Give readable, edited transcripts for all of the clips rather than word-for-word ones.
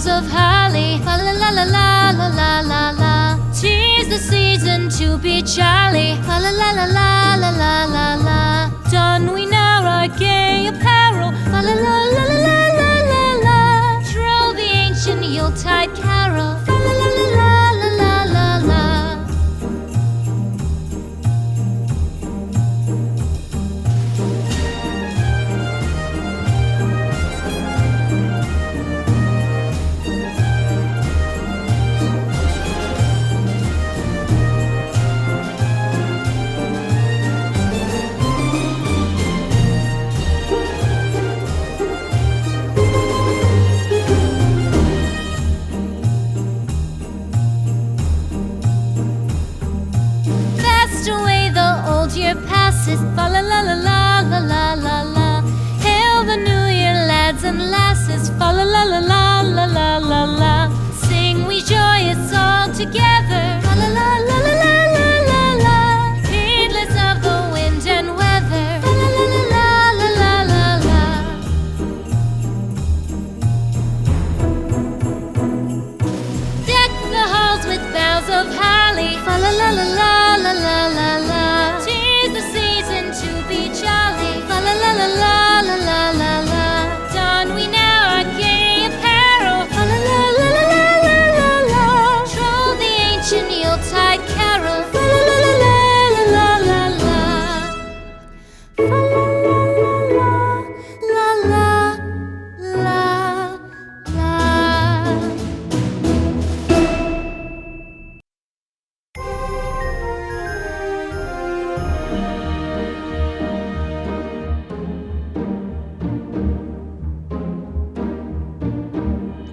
boughs of holly. Fa la la la la la la la la. 'Tis the season to be jolly. Fa la la la la la la la la. Don we now our gay apparel. Fa la la la la la la la. Troll the ancient Yuletide carol. Fa la la la la la la la. Away the old year passes. Fa la la la la la la la la. Hail the new year, lads and lasses. Fa la la la la la la la la. Sing we joyous all together. Fa la la la la la la la la. Heedless of the wind and weather. Fa la la la la la la la la. Deck the halls with boughs of holly. Fa la la la la la la la la. 'Tis the season to be jolly. Fa la la la la la la la la. Don we now our gay apparel. Fa la la la la la la la la. Troll the ancient Yuletide carol. Fa la la la la la la la la. Fa la la la la la la.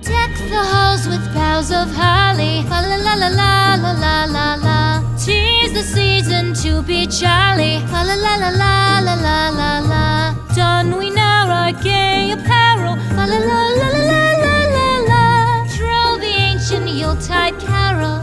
Deck the halls with boughs of holly. Fa la la la la la la la la. 'Tis the season to be jolly. Fa la la la la la la la la. Don we now our gay apparel. Fa la la la la la la la la. Troll the ancient Yuletide carol.